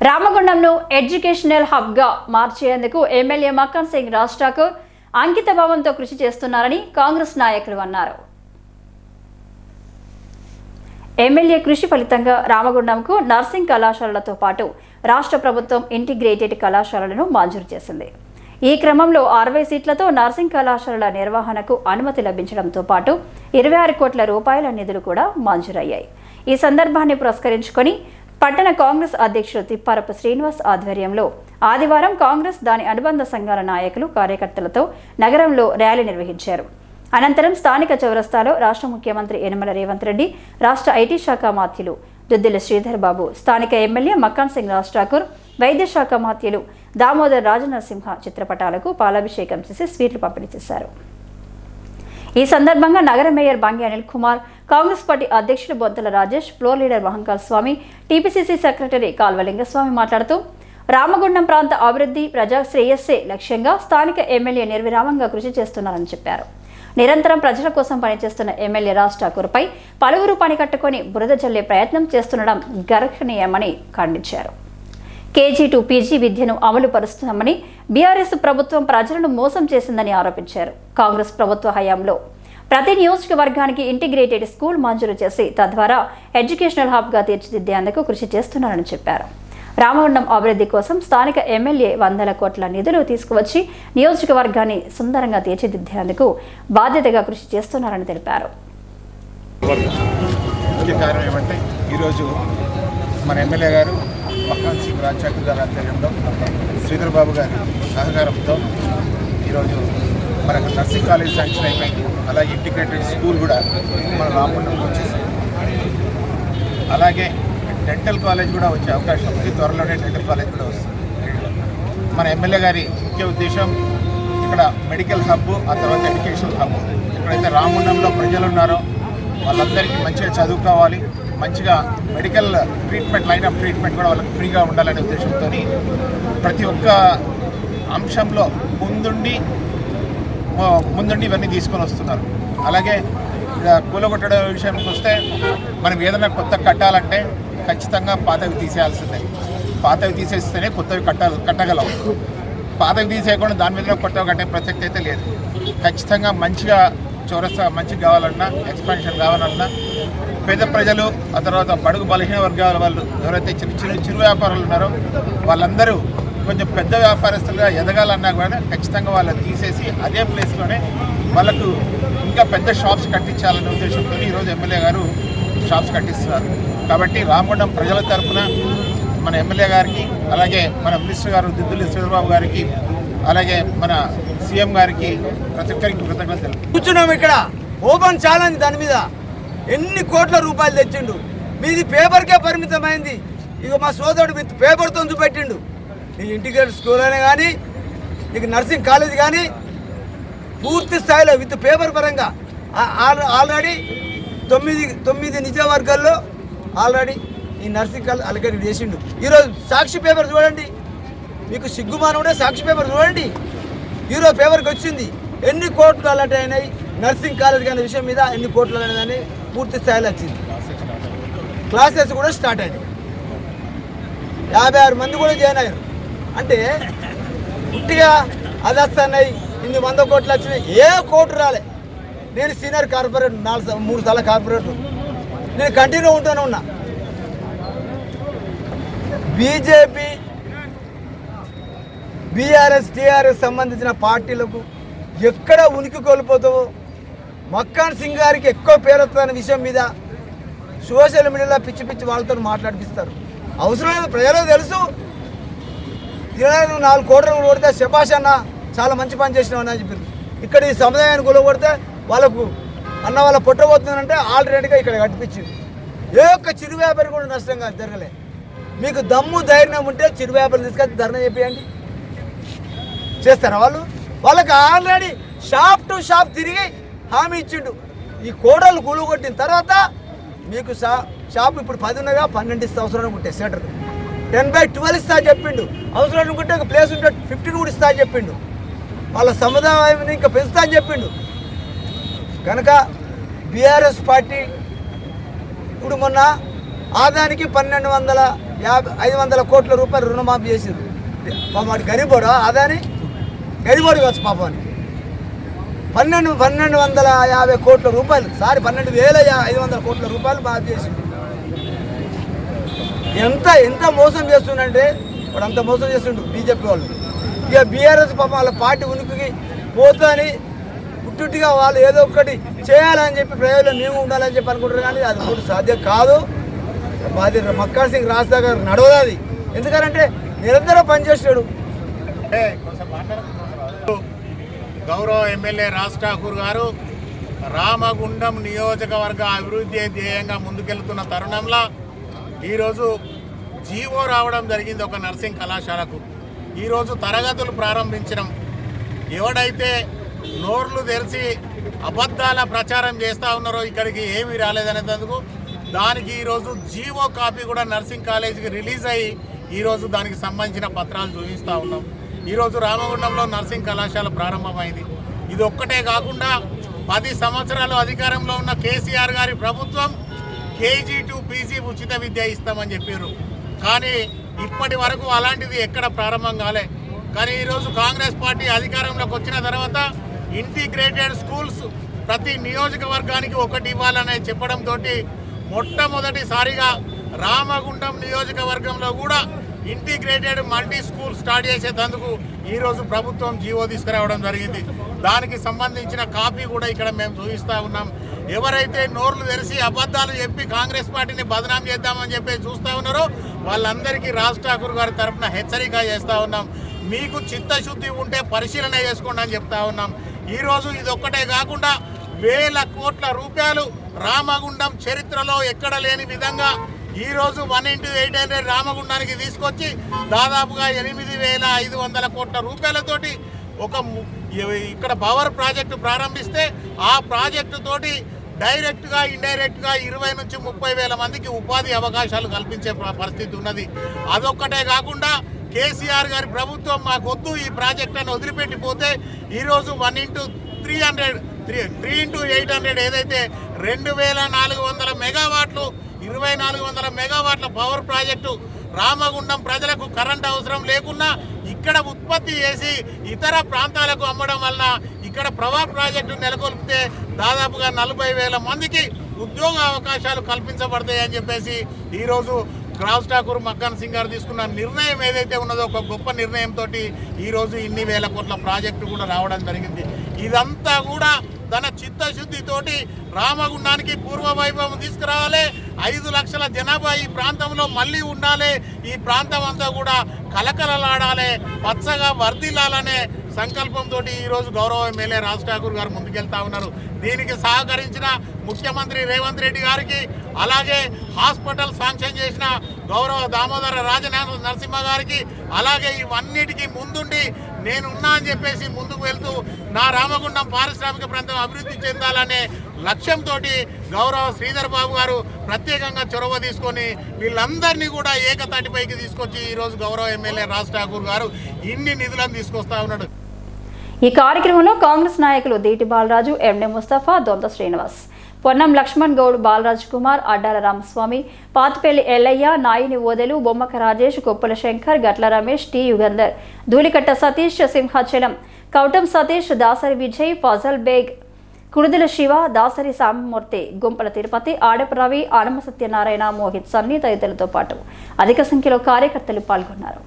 రామగుండంను educational హబ్గా మార్చేందుకు MLA Makkan Singh Raj Thakur అంకిత భావంతో కృషి చేస్తున్నారని కాంగ్రెస్ నాయకులు అన్నారు. ఎమ్మెల్యే కృషి ఫలితంగా రామగుండంకు నర్సింగ్ కళాశాలలతో పాటు రాష్ట్ర ప్రభుత్వం ఇంటిగ్రేటెడ్ కళాశాలలను మంజూరు చేసింది. ఈ క్రమంలో 60 సీట్లతో నర్సింగ్ కళాశాలల నిర్వహణకు అనుమతి లభించడంతో పాటు 26 కోట్ల రూపాయల నిధులు కూడా మంజూరయ్యాయి. ఈ సందర్భాన్ని పురస్కరించుకొని పట్టణ కాంగ్రెస్ అధ్యక్షుడు తిప్పారపు శ్రీనివాస్ ఆధ్వర్యంలో ఆదివారం కాంగ్రెస్ దాని అనుబంధ సంఘాల నాయకులు కార్యకర్తలతో నగరంలో ర్యాలీ నిర్వహించారు. అనంతరం స్థానిక చౌరస్తాలో రాష్ట్ర ముఖ్యమంత్రి యనమల రేవంత్ రెడ్డి, రాష్ట్ర ఐటీ శాఖ మాత్యులు దుద్దిల శ్రీధర్ బాబు, స్థానిక ఎమ్మెల్యే మక్కన్ సింగ్ రాజ్ ఠాకూర్, వైద్య శాఖ మాత్యులు దామోదర్ రాజనరసింహ చిత్రపటాలకు పాలాభిషేకం చేసి స్వీట్లు పంపిణీ చేశారు. ఈ సందర్భంగా నగర మేయర్ బంగి అనిల్ కుమార్, కాంగ్రెస్ పార్టీ అధ్యక్షులు బొంతల రాజేష్, ఫ్లోర్ లీడర్ మహంకాల్ స్వామి, టీపీసీసీ సెక్రటరీ కాల్వలింగస్వామి మాట్లాడుతూ రామగుండం ప్రాంత అభివృద్ధి, ప్రజా శ్రేయస్సే లక్ష్యంగా స్థానిక ఎమ్మెల్యే నిర్విరామంగా కృషి చేస్తున్నారని చెప్పారు. నిరంతరం ప్రజల కోసం పనిచేస్తున్న ఎమ్మెల్యే రాజ్ ఠాకూర్పై పలువురు పని కట్టుకొని బురద జల్లే ప్రయత్నం చేస్తుండడం గర్హనీయమని ఖండించారు. కేజీ టు పీజీ విద్యను అమలు పరుస్తున్నామని బీఆర్ఎస్ ప్రభుత్వం ప్రజలను మోసం చేసిందని ఆరోపించారు. కాంగ్రెస్ ప్రభుత్వ హయాంలో ప్రతి నియోజకవర్గానికి ఇంటిగ్రేటెడ్ స్కూల్ మంజూరు చేసి తద్వారా ఎడ్యుకేషనల్ హబ్గా తీర్చిదిద్దేందుకు కృషి చేస్తున్నారని చెప్పారు. రామగుండం అభివృద్ధి కోసం స్థానిక ఎమ్మెల్యే 100 కోట్ల నిధులు తీసుకువచ్చి నియోజకవర్గాన్ని సుందరంగా తీర్చిదిద్దేందుకు బాధ్యతగా కృషి చేస్తున్నారని తెలిపారు. ముఖ్య కారణం ఏమంటే ఈరోజు మన ఎమ్మెల్యే గారు మక్కన్ సింగ్ రాజ్ ఠాకూర్ గారి ఆధ్వర్యంలో శ్రీధర్ బాబు గారి సహకారంతో ఈరోజు మనకు నర్సింగ్ కాలేజ్ శాంక్షన్ అయిపోయింది. అలాగే ఇంటిగ్రేటెడ్ స్కూల్ కూడా మన రామగుండంలో వచ్చేసింది. అలాగే డెంటల్ కాలేజ్ కూడా వచ్చే అవకాశం ఉంది. త్వరలోనే డెంటల్ కాలేజ్ కూడా వస్తుంది. మన ఎమ్మెల్యే గారి ముఖ్య ఉద్దేశం ఇక్కడ మెడికల్ హబ్, ఆ తర్వాత ఎడ్యుకేషనల్ హబ్. ఎక్కడైతే రామగుండంలో ప్రజలు ఉన్నారో వాళ్ళందరికీ మంచిగా చదువుకోవాలి, మంచిగా medical treatment, line of treatment కూడా వాళ్ళకి ఫ్రీగా ఉండాలనే ఉద్దేశంతో ప్రతి ఒక్క అంశంలో ముందుండి ఇవన్నీ తీసుకొని వస్తున్నారు. అలాగే కూలగొట్టడం విషయానికి వస్తే మనం ఏదైనా కొత్త కట్టాలంటే ఖచ్చితంగా పాతవి తీసేయాల్సిందే. పాతవి తీసేస్తేనే కొత్తవి కట్టగలం. పాతవి తీసేయకుండా దాని మీద కొత్తవి కట్టే ప్రసక్తి అయితే లేదు. ఖచ్చితంగా మంచిగా చౌరస్తా మంచిగా కావాలన్నా, ఎక్స్పాన్షన్ కావాలన్నా పేద ప్రజలు, ఆ తర్వాత బడుగు బలహీన వర్గాల వాళ్ళు ఎవరైతే చిరు వ్యాపారాలు ఉన్నారో వాళ్ళందరూ కొంచెం పెద్ద వ్యాపారస్తులుగా ఎదగాలన్నా కూడా ఖచ్చితంగా వాళ్ళని తీసేసి అదే ప్లేస్లోనే వాళ్ళకు ఇంకా పెద్ద షాప్స్ కట్టించాలనే ఉద్దేశంతో ఈరోజు ఎమ్మెల్యే గారు షాప్స్ కట్టిస్తున్నారు. కాబట్టి రామగుండం ప్రజల తరఫున మన ఎమ్మెల్యే గారికి, అలాగే మన మినిస్టర్ గారు దుద్దిల శ్రీధర్బాబు గారికి, అలాగే మన సీఎం గారికి ప్రతి ఒక్కరికి కృతజ్ఞతలు. కూర్చున్నాం ఇక్కడ ఓపెన్ ఛాలెంజ్. దాని మీద ఎన్ని కోట్ల రూపాయలు తెచ్చిండు. మీది పేపర్కే పరిమితమైంది. ఇక మా సోదరుడు విత్ పేపర్తో చూపెట్టిండు. నీకు ఇంటిగ్రేటెడ్ స్కూల్ అనే కానీ, నీకు నర్సింగ్ కాలేజ్ కానీ పూర్తి స్థాయిలో విత్ పేపర్ పరంగా ఆల్రెడీ 9 నియోజకవర్గాల్లో ఆల్రెడీ ఈ నర్సింగ్ కాలేజ్ అలకేట్ చేసిండు. ఈరోజు సాక్షి పేపర్ చూడండి, మీకు సిగ్గుమానం కూడా సాక్షి పేపర్ చూడండి. ఈరోజు పేపర్కి వచ్చింది ఎన్ని కోట్లు అలాంటి అయినాయి. నర్సింగ్ కాలేజ్ కానీ విషయం మీద ఎన్ని కోట్లు అనేదని పూర్తి స్థాయిలో వచ్చింది. క్లాసెస్ కూడా స్టార్ట్ అయినాయి. 56 మంది కూడా జాయిన్ అయ్యారు. అంటే పుట్టిగా అది వస్తున్నాయి, ఇన్ని 100 కోట్లు వచ్చినాయి. ఏ కోట్లు రాలే. నేను సీనియర్ కార్పొరేట్ 3 సార్లు కార్పొరేటర్, నేను కంటిన్యూ ఉంటూనే ఉన్నా. బీజేపీ, బీఆర్ఎస్, టీఆర్ఎస్ సంబంధించిన పార్టీలకు ఎక్కడ ఉనికి కోల్పోతావో మక్కన్ సింగ్ గారికి ఎక్కువ పేరొస్తున్న విషయం మీద సోషల్ మీడియాలో పిచ్చి పిచ్చి వాళ్ళతో మాట్లాడిపిస్తారు. అవసరమైన ప్రజలకు తెలుసు. తినడానికి 4 కోట్ల కొడితే శభాష్ అన్న చాలా మంచి పని చేసినావు అని చెప్పారు. ఇక్కడ ఈ సముదాయాన్ని కొలగొడితే వాళ్ళకు అన్న వాళ్ళ పొట్టబోతుందంటే ఆల్రెడీగా ఇక్కడ కట్టిపించింది. ఏ ఒక్క చిరు వ్యాపారి కూడా నష్టంగా జరగలే. మీకు దమ్ము ధైర్యం ఉంటే చిరు వ్యాపారం తీసుకొచ్చి ధర్నా చెప్పేయండి. చేస్తారా వాళ్ళు? వాళ్ళకి ఆల్రెడీ షాప్ టు షాప్ తిరిగి హామీ ఇచ్చిండు. ఈ కోడలు కూలగొట్టిన తర్వాత మీకు షాప్ ఇప్పుడు 10 ఉన్నగా 12 ఇస్తే అవసరం ఉంటే సెటర్ 10/12 ఇస్తా చెప్పిండు. అవసరం అనుకుంటే ఒక ప్లేస్ ఉంటే 15 కూడా ఇస్తా చెప్పిండు. వాళ్ళ సముదాయాన్ని ఇంకా పెంచుతా అని చెప్పిండు. కనుక బీఆర్ఎస్ పార్టీ ఇప్పుడు మొన్న ఆదానికి 500 కోట్ల రూపాయలు రుణమాఫీ చేసింది. పాపం వాడు గరీబోడా ఆదాని గరీబోడు కావచ్చు పాపానికి 1250 కోట్ల రూపాయలు 12,500 కోట్ల రూపాయలు మాఫీ చేసింది. ఎంత మోసం చేస్తుండంటే వాడు అంత మోసం చేస్తుండు బీజేపీ వాళ్ళు. ఇక బీఆర్ఎస్ పాపం వాళ్ళ పార్టీ ఉనికికి పోతాని పుట్టుగా వాళ్ళు ఏదో ఒకటి చేయాలని చెప్పి ప్రజల్లో మేము ఉండాలని చెప్పి అనుకుంటారు. కానీ అది కూడా సాధ్యం కాదు. అది మక్కాన్ సింగ్ రాజ్దా గారు నడవదు. ఎందుకంటే నిరంతరం పనిచేస్తాడు. గౌరవ ఎమ్మెల్యే రాజ్ ఠాకూర్ గారు రామగుండం నియోజకవర్గ అభివృద్ధి ధ్యేయంగా ముందుకెళ్తున్న తరుణంలో ఈరోజు జీవో రావడం జరిగింది ఒక నర్సింగ్ కళాశాలకు. ఈరోజు తరగతులు ప్రారంభించడం, ఎవడైతే నోర్లు తెరిచి అబద్ధాల ప్రచారం చేస్తూ ఉన్నారో ఇక్కడికి ఏమీ రాలేదనేందుకు దానికి ఈరోజు జీవో కాపీ కూడా నర్సింగ్ కాలేజీకి రిలీజ్ అయ్యి ఈరోజు దానికి సంబంధించిన పత్రాలు చూపిస్తూ ఉన్నాం. ఈరోజు రామగుండంలో నర్సింగ్ కళాశాల ప్రారంభమైంది. ఇది ఒక్కటే కాకుండా 10 సంవత్సరాలు అధికారంలో ఉన్న కేసీఆర్ గారి ప్రభుత్వం KG to PG ఉచిత విద్య ఇస్తామని చెప్పారు. కానీ ఇప్పటి వరకు అలాంటిది ఎక్కడ ప్రారంభం కాలే. కానీ ఈరోజు కాంగ్రెస్ పార్టీ అధికారంలోకి వచ్చిన తర్వాత ఇంటిగ్రేటెడ్ స్కూల్స్ ప్రతి నియోజకవర్గానికి ఒకటి ఇవ్వాలని చెప్పడంతో మొట్టమొదటిసారిగా రామగుండం నియోజకవర్గంలో కూడా ఇంటిగ్రేటెడ్ మల్టీ స్కూల్ స్టార్ట్ చేసేందుకు ఈరోజు ప్రభుత్వం జీవో తీసుకురావడం జరిగింది. దానికి సంబంధించిన కాపీ కూడా ఇక్కడ మేము చూపిస్తూ ఉన్నాం. ఎవరైతే నోర్లు తెరిచి అబద్ధాలు చెప్పి కాంగ్రెస్ పార్టీని బదనాం చేద్దామని చెప్పి చూస్తూ ఉన్నారో వాళ్ళందరికీ రాజ్ ఠాకూర్ గారి తరఫున హెచ్చరిక చేస్తూ ఉన్నాం. మీకు చిత్తశుద్ధి ఉంటే పరిశీలన చేసుకోండి అని చెప్తా ఉన్నాం. ఈరోజు ఇది ఒక్కటే కాకుండా 1000 కోట్ల రూపాయలు రామగుండం చరిత్రలో ఎక్కడ లేని విధంగా ఈరోజు 1x800 రామగుండానికి తీసుకొచ్చి దాదాపుగా 8,500 కోట్ల రూపాయలతోటి ఇక్కడ పవర్ ప్రాజెక్టు ప్రారంభిస్తే ఆ ప్రాజెక్టు తోటి డైరెక్ట్గా ఇండైరెక్ట్గా 20 నుంచి 30 వేల మందికి ఉపాధి అవకాశాలు కల్పించే పరిస్థితి ఉన్నది. అదొక్కటే కాకుండా కేసీఆర్ గారి ప్రభుత్వం మాకొద్దు ఈ ప్రాజెక్టును వదిలిపెట్టిపోతే ఈరోజు 3x800 ఏదైతే 2,400 మెగావాట్లు 2,400 మెగావాట్ల పవర్ ప్రాజెక్టు రామగుండం ప్రజలకు కరెంట్ అవసరం లేకున్నా ఇక్కడ ఉత్పత్తి చేసి ఇతర ప్రాంతాలకు అమ్మడం వలన ఇక్కడ పవర్ ప్రాజెక్టు నెలకొల్పితే దాదాపుగా 40,000 మందికి ఉద్యోగ అవకాశాలు కల్పించబడతాయి అని చెప్పేసి ఈరోజు రాజ్ ఠాకూర్ మక్కాన్ సింగ్ గారు తీసుకున్న నిర్ణయం ఏదైతే ఉన్నదో ఒక గొప్ప నిర్ణయంతో ఈరోజు ఇన్ని వేల కోట్ల ప్రాజెక్టు కూడా రావడం జరిగింది. ఇదంతా కూడా తన చిత్తశుద్ధితోటి రామగుండానికి పూర్వ వైభవం తీసుకురావాలి. 5 లక్షల జనాభా ఈ ప్రాంతంలో మళ్ళీ ఉండాలి. ఈ ప్రాంతం అంతా కూడా కలకలలాడాలి, పచ్చగా వర్ధిల్లాలనే సంకల్పంతో ఈరోజు గౌరవ ఎమ్మెల్యే రాజ్ ఠాకూర్ గారు ముందుకెళ్తా ఉన్నారు. దీనికి సహకరించిన ముఖ్యమంత్రి రేవంత్ రెడ్డి గారికి, అలాగే హాస్పిటల్ శాంక్షన్ చేసిన గౌరవ దామోదర నరసింహ గారికి, అలాగే ఇవన్నిటికీ ముందుండి నేనున్నా అని చెప్పేసి ముందుకు వెళ్తూ నా రామగుండం పారిశ్రామిక ప్రాంతం అభివృద్ధి చెందాలనే లక్ష్యంతో గౌరవ శ్రీధర్ బాబు గారు ప్రత్యేకంగా చొరవ తీసుకొని వీళ్ళందరినీ కూడా ఏకతాటిపైకి తీసుకొచ్చి ఈరోజు గౌరవ ఎమ్మెల్యే రాజ్ ఠాకూర్ గారు ఇన్ని నిధులను తీసుకొస్తా ఉన్నాడు. ఈ కార్యక్రమంలో కాంగ్రెస్ నాయకులు దీటి బాలరాజు, ఎండే ముస్తఫా, దొంత శ్రీనివాస్, పొన్నం లక్ష్మణ్ గౌడ్, బాలరాజ్ కుమార్, అడ్డాల రామస్వామి, పాతిపల్లి ఎల్లయ్య, నాయిని ఓదెలు, బొమ్మక రాజేష్, కొప్పుల శంకర్, గట్ల రమేష్, టి యుగంధర్, ధూళికట్ట సతీష్, సింహాచలం, కౌటం సతీష్, దాసరి విజయ్, ఫజల్ బేగ్, కుడుదల శివ, దాసరి సామమూర్తి, గుంపల తిరుపతి, ఆడపు రవి, ఆనమ సత్యనారాయణ, మోహిత్ సన్నీ తదితరులతో పాటు అధిక సంఖ్యలో కార్యకర్తలు పాల్గొన్నారు.